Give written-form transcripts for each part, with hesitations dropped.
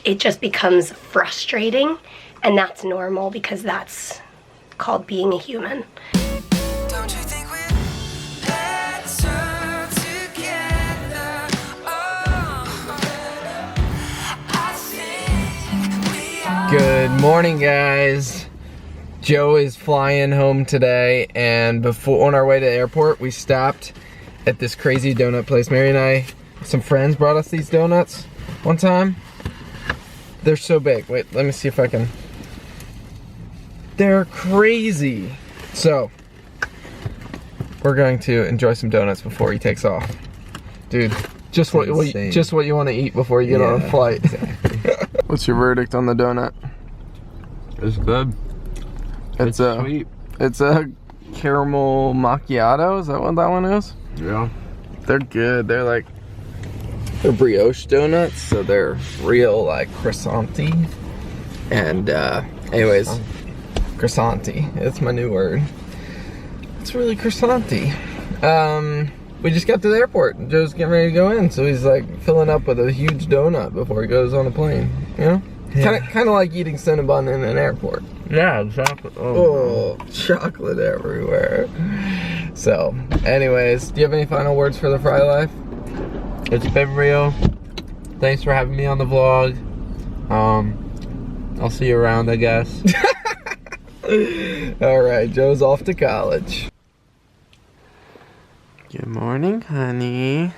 it just becomes frustrating, and that's normal because that's called being a human. Don't you think we're better together? Oh, I think we are. Good morning, guys. Joe is flying home today, and before on our way to the airport, we stopped at this crazy donut place. Mary and I, some friends brought us these donuts one time. They're so big. Wait, let me see if I can. They're crazy. So, we're going to enjoy some donuts before he takes off. Dude, just what you want to eat before you get on a flight. Exactly. What's your verdict on the donut? It's good. It's a sweet. It's a caramel macchiato. Is that what that one is? Yeah. They're good. They're brioche donuts, so they're real like croissant-y. And anyways, croissant-y. It's my new word. It's really croissant-y. We just got to the airport. Joe's getting ready to go in, so he's like filling up with a huge donut before he goes on a plane. You know? Yeah. Kind of like eating Cinnabon in an airport. Yeah, exactly. Oh, chocolate everywhere. So, anyways, do you have any final words for the Frey life? It's been real. Thanks for having me on the vlog. I'll see you around, I guess. Alright, Joe's off to college. Good morning, honey.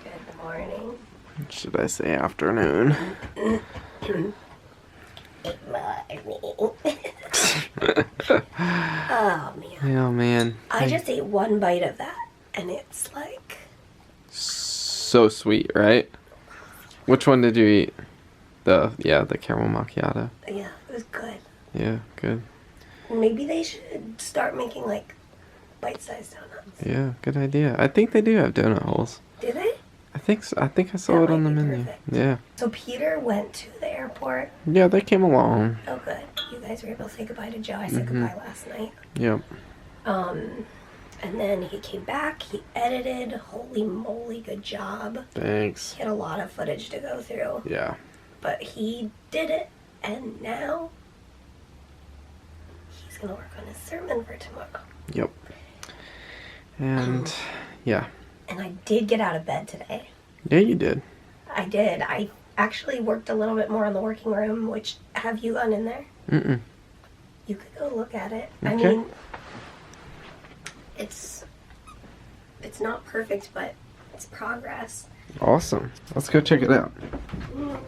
Good morning. Should I say afternoon? Good morning. Oh, man. Oh, man. I just ate one bite of that, and it's like... So sweet, right? Which one did you eat? The caramel macchiato. Yeah, it was good. Yeah, good. Maybe they should start making, like, bite-sized donuts. Yeah, good idea. I think they do have donut holes. Do they? I think so. I think I saw That it on the might be menu. perfect. Yeah. So Peter went to the airport. Yeah, they came along. Oh, good. You guys were able to say goodbye to Joe. I said goodbye last night. Yep. And then he came back. He edited. Holy moly, good job. Thanks. He had a lot of footage to go through. Yeah. But he did it. And now he's going to work on his sermon for tomorrow. Yep. And, yeah. And I did get out of bed today. Yeah, you did. I did. I actually worked a little bit more in the working room, which, have you gone in there? Mm-mm. You could go look at it. Okay. I mean, it's not perfect, but it's progress. Awesome. Let's go check it out.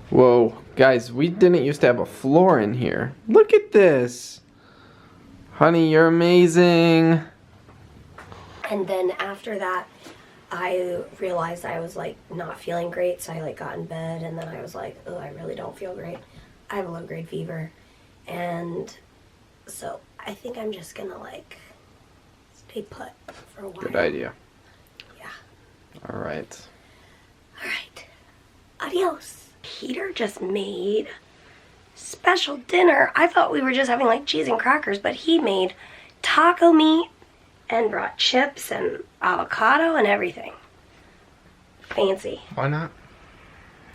Whoa. Guys, we didn't used to have a floor in here. Look at this. Honey, you're amazing. And then after that, I realized I was like not feeling great, so I like got in bed, and then I was like, oh, I really don't feel great. I have a low-grade fever, and so I think I'm just gonna like stay put for a while. Good idea. Yeah. All right. All right. Adios. Peter just made special dinner. I thought we were just having like cheese and crackers, but he made taco meat and brought chips and avocado and everything. Fancy. Why not?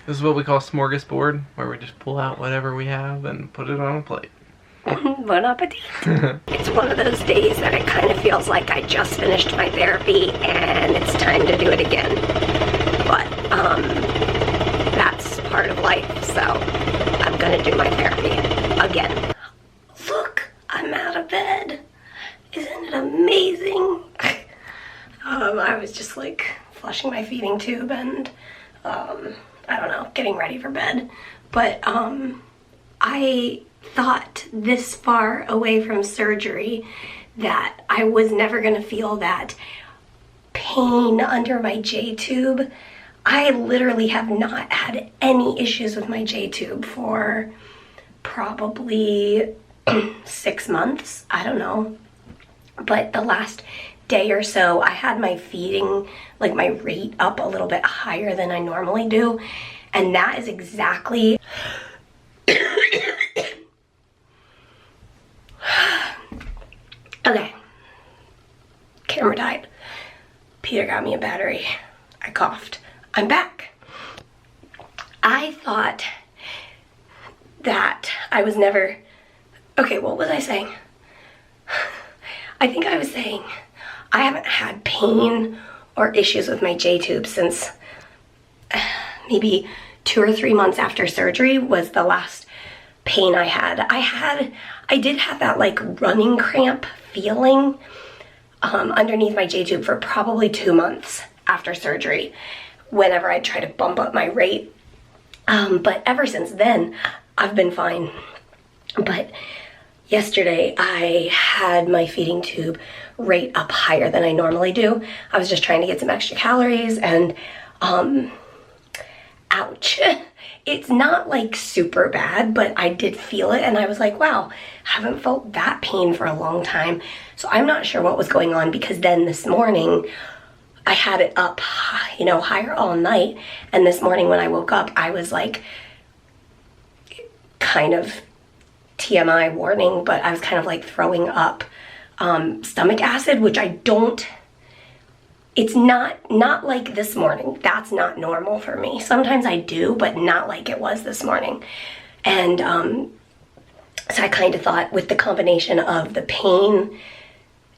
This is what we call smorgasbord, where we just pull out whatever we have and put it on a plate. Bon appetit. It's one of those days that it kind of feels like I just finished my therapy and it's time to do it again. But that's part of life, so I'm gonna do my therapy again. Look, I'm out of bed. Isn't it amazing? I was just like flushing my feeding tube and I don't know, getting ready for bed. But I thought this far away from surgery that I was never gonna feel that pain under my J-tube. I literally have not had any issues with my J-tube for probably 6 months. I don't know. But the last day or so, I had my feeding, like my rate up a little bit higher than I normally do. And that is exactly... Okay. Camera died. Peter got me a battery. I coughed. I'm back. I thought that I was never, okay, what was I saying? I think I was saying I haven't had pain or issues with my J-tube since maybe 2 or 3 months after surgery was the last pain I had. I did have that like running cramp feeling underneath my J-tube for probably 2 months after surgery whenever I try to bump up my rate. But ever since then, I've been fine. But yesterday, I had my feeding tube rate up higher than I normally do. I was just trying to get some extra calories and, ouch. It's not like super bad, but I did feel it and I was like, wow, haven't felt that pain for a long time. So I'm not sure what was going on, because then this morning I had it up, you know, higher all night. And this morning when I woke up, I was like, kind of TMI warning, but I was kind of like throwing up stomach acid, which I don't, it's not like this morning. That's not normal for me. Sometimes I do, but not like it was this morning. And so I kind of thought, with the combination of the pain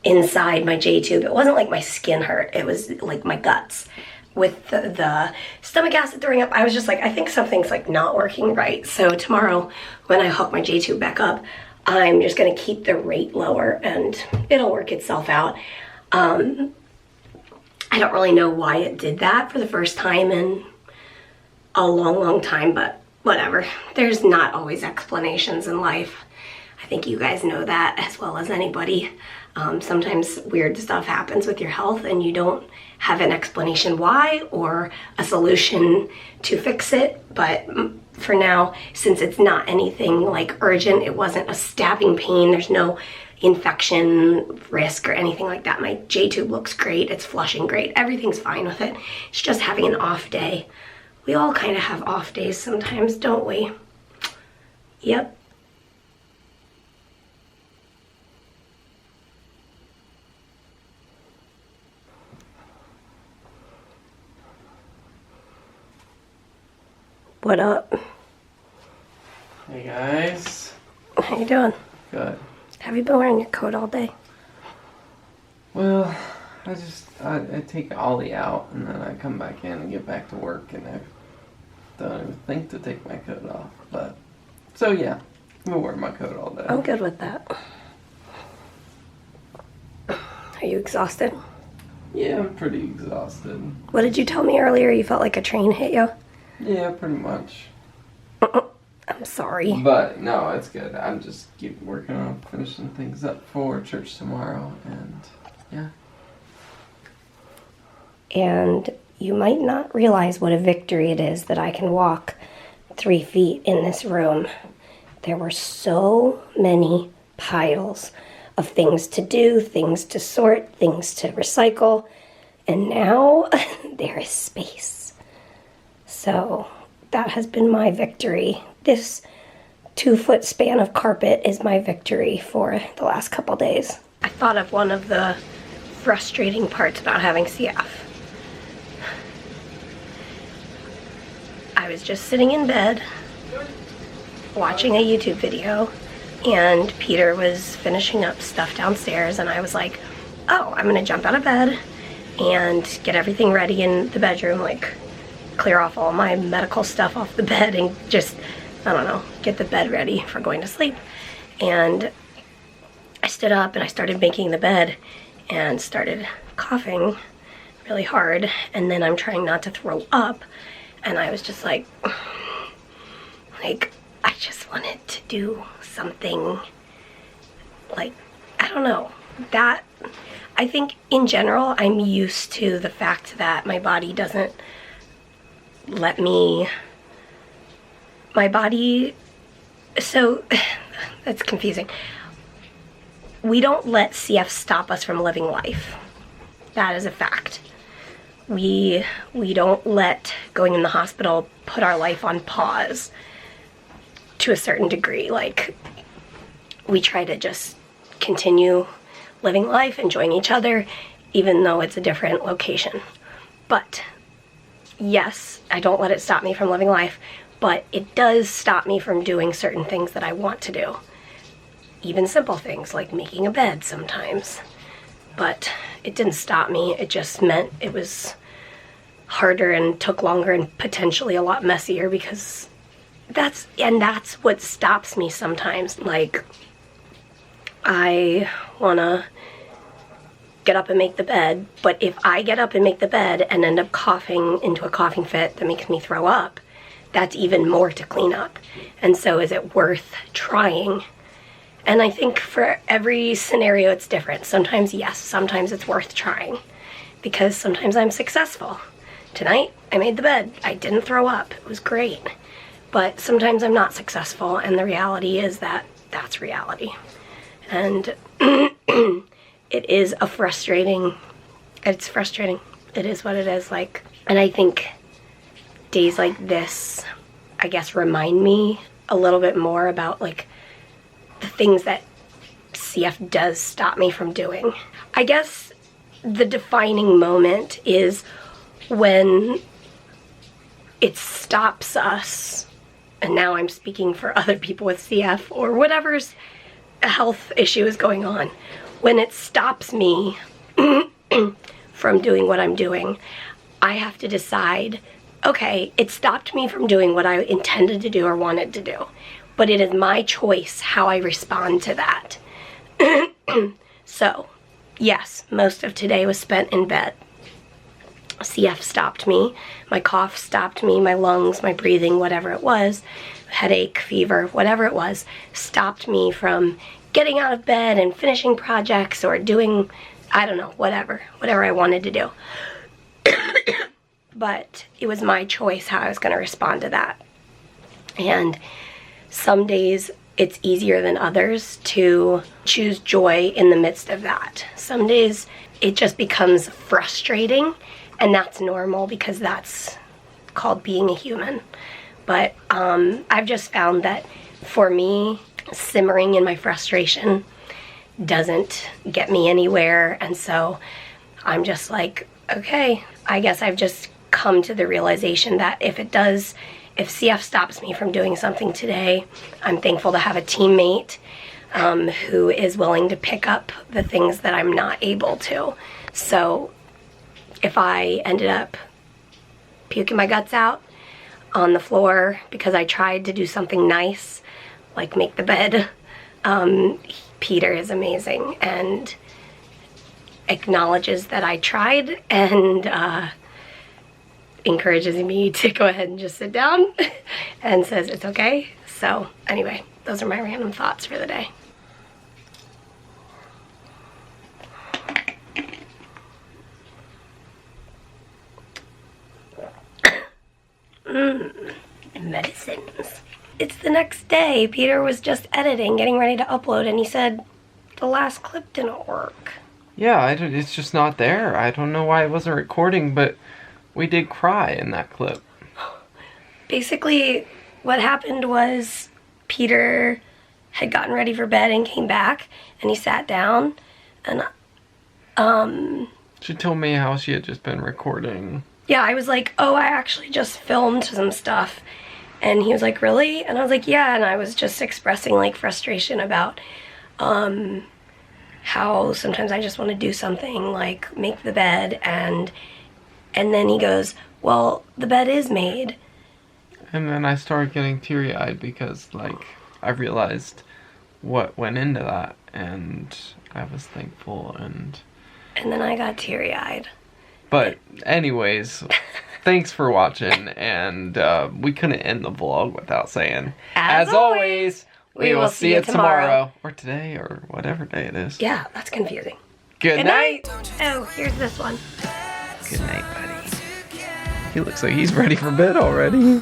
inside my J-tube, it wasn't like my skin hurt, it was like my guts. With the stomach acid throwing up, I was just like, I think something's like not working right. So tomorrow when I hook my J-tube back up, I'm just gonna keep the rate lower and it'll work itself out. I don't really know why it did that for the first time in a long time, but whatever. There's not always explanations in life. I think you guys know that as well as anybody. Sometimes weird stuff happens with your health and you don't have an explanation why or a solution to fix it. But for now, since it's not anything like urgent, it wasn't a stabbing pain, there's no infection risk or anything like that. My J-tube looks great, it's flushing great, everything's fine with it. It's just having an off day. We all kind of have off days sometimes, don't we? Yep. What up? Hey guys. How you doing? Good. Have you been wearing your coat all day? Well, I take Ollie out and then I come back in and get back to work and I don't even think to take my coat off. But, so yeah, I'm gonna wear my coat all day. I'm good with that. Are you exhausted? Yeah, I'm pretty exhausted. What did you tell me earlier? You felt like a train hit you? Yeah, pretty much. I'm sorry. But no, it's good. I'm just keep working on finishing things up for church tomorrow, and yeah. And you might not realize what a victory it is that I can walk 3 feet in this room. There were so many piles of things to do, things to sort, things to recycle, and now there is space. So that has been my victory. This 2-foot span of carpet is my victory for the last couple days. I thought of one of the frustrating parts about having CF. I was just sitting in bed watching a YouTube video and Peter was finishing up stuff downstairs and I was like, oh, I'm gonna jump out of bed and get everything ready in the bedroom, like clear off all my medical stuff off the bed and just, I don't know, get the bed ready for going to sleep. And I stood up and I started making the bed and started coughing really hard, and then I'm trying not to throw up, and I was just like I just wanted to do something, like, I don't know, that, I think in general I'm used to the fact that my body doesn't let me, my body, so that's confusing. We don't let CF stop us from living life. That is a fact. We don't let going in the hospital put our life on pause to a certain degree. Like, we try to just continue living life, enjoying each other, even though it's a different location. But yes, I don't let it stop me from living life, but it does stop me from doing certain things that I want to do. Even simple things like making a bed sometimes. But it didn't stop me. It just meant it was harder and took longer and potentially a lot messier, because that's what stops me sometimes. Like, I wanna get up and make the bed, but if I get up and make the bed and end up coughing into a coughing fit that makes me throw up, that's even more to clean up. And so is it worth trying? And I think for every scenario it's different. Sometimes yes, sometimes it's worth trying, because sometimes I'm successful. Tonight I made the bed, I didn't throw up, it was great. But sometimes I'm not successful, and the reality is that that's reality. And it is frustrating. It's frustrating. It is what it is. Like, and I think days like this, I guess, remind me a little bit more about like the things that CF does stop me from doing. I guess the defining moment is when it stops us, and now I'm speaking for other people with CF or whatever's health issue is going on, when it stops me from doing what I'm doing, I have to decide, okay, it stopped me from doing what I intended to do or wanted to do, but it is my choice how I respond to that. So, yes, most of today was spent in bed. CF stopped me, my cough stopped me, my lungs, my breathing, whatever it was, headache, fever, whatever it was, stopped me from getting out of bed and finishing projects or doing, I don't know, whatever I wanted to do. But it was my choice how I was going to respond to that. And some days it's easier than others to choose joy in the midst of that. Some days it just becomes frustrating, and that's normal because that's called being a human. But I've just found that for me, simmering in my frustration doesn't get me anywhere. And so I'm just like, okay, I guess I've just come to the realization that if CF stops me from doing something today, I'm thankful to have a teammate who is willing to pick up the things that I'm not able to. So if I ended up puking my guts out on the floor because I tried to do something nice, like make the bed, Peter is amazing and acknowledges that I tried and encourages me to go ahead and just sit down and says it's okay. So anyway, those are my random thoughts for the day. Medicines. It's the next day. Peter was just editing, getting ready to upload, and he said the last clip didn't work. Yeah, it's just not there. I don't know why it wasn't recording, but we did cry in that clip. Basically, what happened was Peter had gotten ready for bed and came back, and he sat down, and she told me how she had just been recording. Yeah, I was like, oh, I actually just filmed some stuff. And he was like, really? And I was like, yeah. And I was just expressing like frustration about how sometimes I just want to do something like make the bed, and then he goes, well, the bed is made. And then I started getting teary-eyed because like I realized what went into that, and I was thankful, and then I got teary-eyed. But anyways, thanks for watching, and we couldn't end the vlog without saying, as always, we will see you tomorrow. Or today, or whatever day it is. Yeah, that's confusing. Good night. Oh, here's this one. Good night, buddy. He looks like he's ready for bed already.